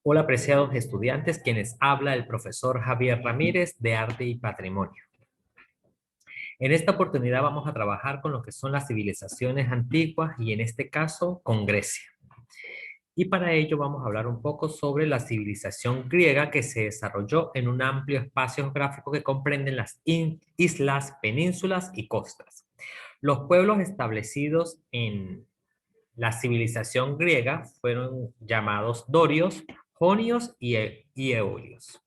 Hola, apreciados estudiantes, quienes habla el profesor Javier Ramírez de Arte y Patrimonio. En esta oportunidad vamos a trabajar con lo que son las civilizaciones antiguas y en este caso con Grecia. Y para ello vamos a hablar un poco sobre la civilización griega que se desarrolló en un amplio espacio geográfico que comprenden las islas, penínsulas y costas. Los pueblos establecidos en la civilización griega fueron llamados dorios, jonios y eolios.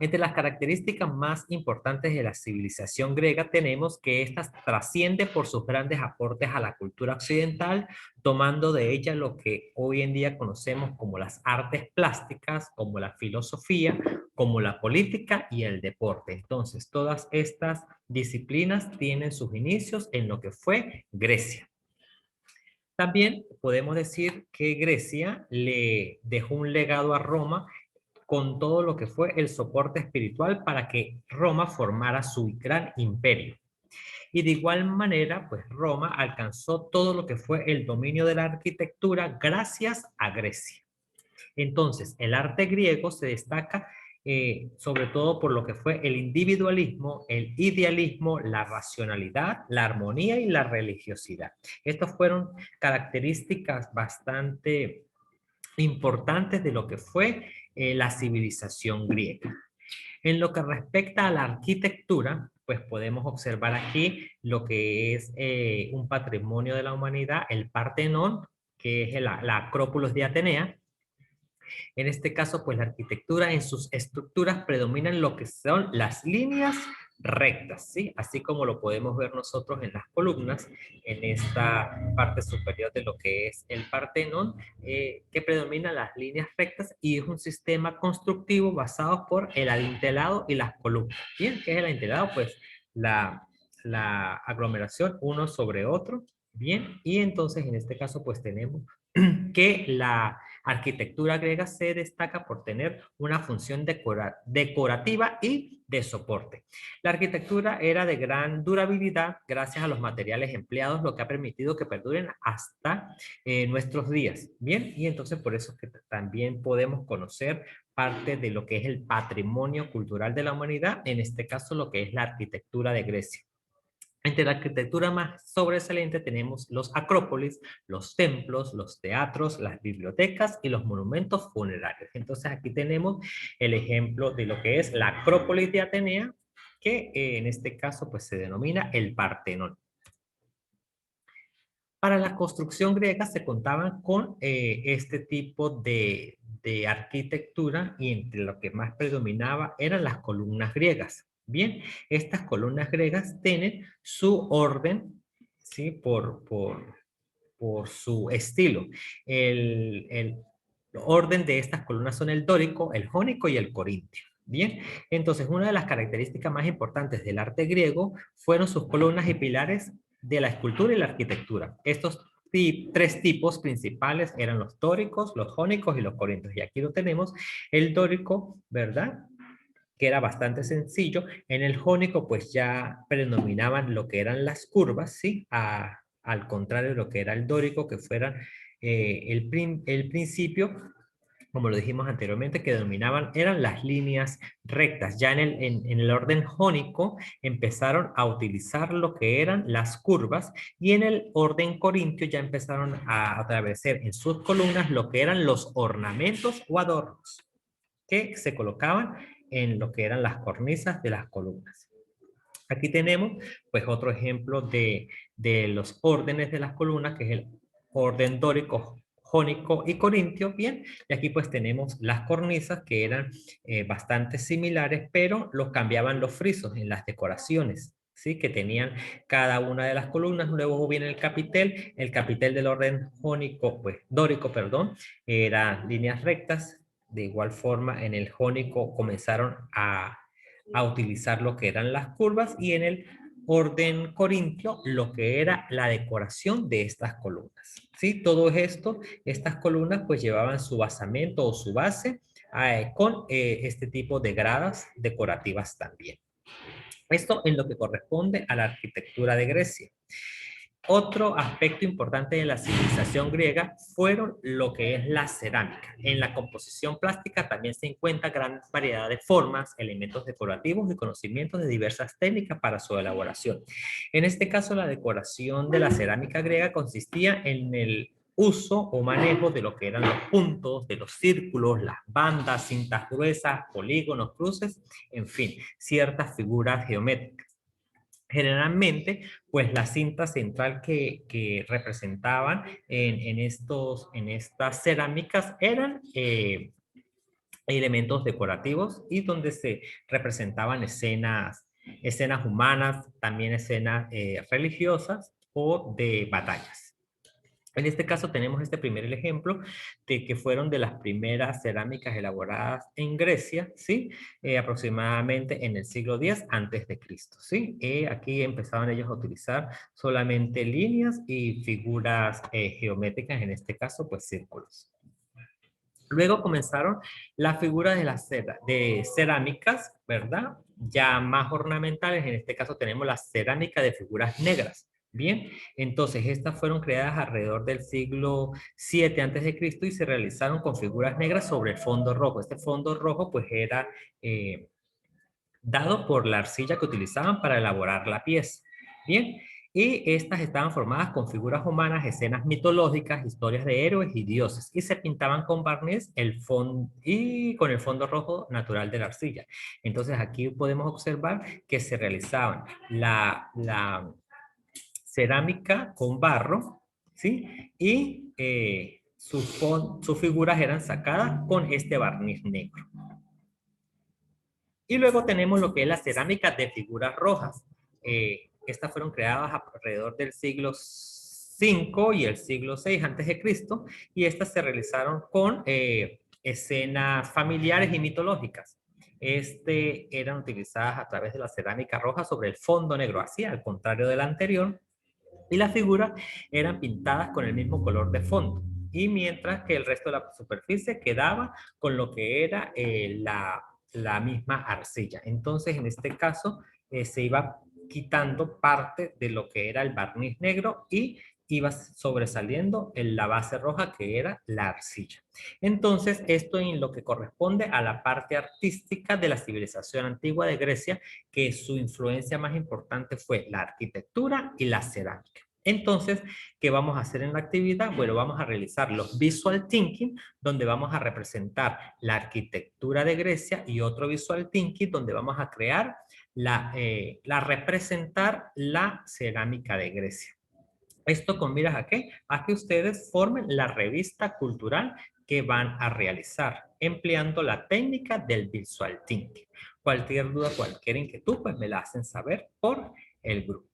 Entre las características más importantes de la civilización griega tenemos que ésta trasciende por sus grandes aportes a la cultura occidental, tomando de ella lo que hoy en día conocemos como las artes plásticas, como la filosofía, como la política y el deporte. Entonces, todas estas disciplinas tienen sus inicios en lo que fue Grecia. También podemos decir que Grecia le dejó un legado a Roma con todo lo que fue el soporte espiritual para que Roma formara su gran imperio. Y de igual manera, pues Roma alcanzó todo lo que fue el dominio de la arquitectura gracias a Grecia. Entonces, el arte griego se destaca sobre todo por lo que fue el individualismo, el idealismo, la racionalidad, la armonía y la religiosidad. Estas fueron características bastante importantes de lo que fue la civilización griega. En lo que respecta a la arquitectura, pues podemos observar aquí lo que es un patrimonio de la humanidad, el Partenón, que es la Acrópolis de Atenea. En este caso, pues la arquitectura en sus estructuras predominan lo que son las líneas rectas, ¿sí? Así como lo podemos ver nosotros en las columnas, en esta parte superior de lo que es el Partenón, que predomina las líneas rectas y es un sistema constructivo basado por el adintelado y las columnas. Bien, ¿qué es el adintelado? Pues la aglomeración uno sobre otro, bien, y entonces en este caso pues tenemos que la arquitectura griega se destaca por tener una función decorativa y de soporte. La arquitectura era de gran durabilidad gracias a los materiales empleados, lo que ha permitido que perduren hasta nuestros días. Bien, y entonces por eso es que también podemos conocer parte de lo que es el patrimonio cultural de la humanidad, en este caso lo que es la arquitectura de Grecia. Entre la arquitectura más sobresaliente tenemos los acrópolis, los templos, los teatros, las bibliotecas y los monumentos funerarios. Entonces aquí tenemos el ejemplo de lo que es la Acrópolis de Atenea, que en este caso pues se denomina el Partenón. Para la construcción griega se contaban con este tipo de arquitectura y entre lo que más predominaba eran las columnas griegas. Bien, estas columnas griegas tienen su orden, ¿sí? Por su estilo. El orden de estas columnas son el dórico, el jónico y el corintio. Bien, entonces una de las características más importantes del arte griego fueron sus columnas y pilares de la escultura y la arquitectura. Estos tres tipos principales eran los dóricos, los jónicos y los corintios. Y aquí lo tenemos, el dórico, ¿verdad? Que era bastante sencillo. En el jónico, pues ya predominaban lo que eran las curvas, ¿sí? Al contrario de lo que era el dórico, que fueran el principio, como lo dijimos anteriormente, que dominaban eran las líneas rectas. Ya en el orden jónico empezaron a utilizar lo que eran las curvas y en el orden corintio ya empezaron a atravesar en sus columnas lo que eran los ornamentos o adornos que se colocaban en lo que eran las cornisas de las columnas. Aquí tenemos pues otro ejemplo de los órdenes de las columnas, que es el orden dórico, jónico y corintio, bien, y aquí pues tenemos las cornisas que eran bastante similares, pero los cambiaban los frisos en las decoraciones, ¿sí? Que tenían cada una de las columnas. Luego viene el capitel del orden jónico, pues dórico, perdón, eran líneas rectas. De igual forma, en el jónico comenzaron a utilizar lo que eran las curvas y en el orden corintio lo que era la decoración de estas columnas. ¿Sí? Todo esto, estas columnas pues llevaban su basamento o su base con este tipo de gradas decorativas también. Esto en lo que corresponde a la arquitectura de Grecia. Otro aspecto importante de la civilización griega fueron lo que es la cerámica. En la composición plástica también se encuentra gran variedad de formas, elementos decorativos y conocimientos de diversas técnicas para su elaboración. En este caso, la decoración de la cerámica griega consistía en el uso o manejo de lo que eran los puntos, de los círculos, las bandas, cintas gruesas, polígonos, cruces, en fin, ciertas figuras geométricas. Generalmente, pues la cinta central que representaban en estas cerámicas eran elementos decorativos y donde se representaban escenas humanas, también escenas religiosas o de batallas. En este caso tenemos este primer ejemplo de que fueron de las primeras cerámicas elaboradas en Grecia, ¿sí? Aproximadamente en el siglo X antes de Cristo, ¿sí? Aquí empezaban ellos a utilizar solamente líneas y figuras geométricas, en este caso pues círculos. Luego comenzaron las figuras de cerámicas, ¿verdad? Ya más ornamentales, en este caso tenemos la cerámica de figuras negras. Bien, entonces estas fueron creadas alrededor del siglo VII a.C. y se realizaron con figuras negras sobre el fondo rojo. Este fondo rojo pues era dado por la arcilla que utilizaban para elaborar la pieza. Bien, y estas estaban formadas con figuras humanas, escenas mitológicas, historias de héroes y dioses, y se pintaban con barniz y con el fondo rojo natural de la arcilla. Entonces aquí podemos observar que se realizaban la cerámica con barro, ¿sí? Y sus figuras eran sacadas con este barniz negro. Y luego tenemos lo que es la cerámica de figuras rojas. Estas fueron creadas alrededor del siglo V y el siglo VI antes de Cristo, y estas se realizaron con escenas familiares y mitológicas. Eran utilizadas a través de la cerámica roja sobre el fondo negro, así al contrario de la anterior, y las figuras eran pintadas con el mismo color de fondo, y mientras que el resto de la superficie quedaba con lo que era la misma arcilla. Entonces, en este caso, se iba quitando parte de lo que era el barniz negro y iba sobresaliendo en la base roja que era la arcilla. Entonces, esto en lo que corresponde a la parte artística de la civilización antigua de Grecia, que su influencia más importante fue la arquitectura y la cerámica. Entonces, ¿qué vamos a hacer en la actividad? Bueno, vamos a realizar los visual thinking, donde vamos a representar la arquitectura de Grecia, y otro visual thinking donde vamos a crear representar la cerámica de Grecia. ¿Esto con miras a qué? A que ustedes formen la revista cultural que van a realizar, empleando la técnica del visual thinking. Cualquier duda, cualquier inquietud, pues me la hacen saber por el grupo.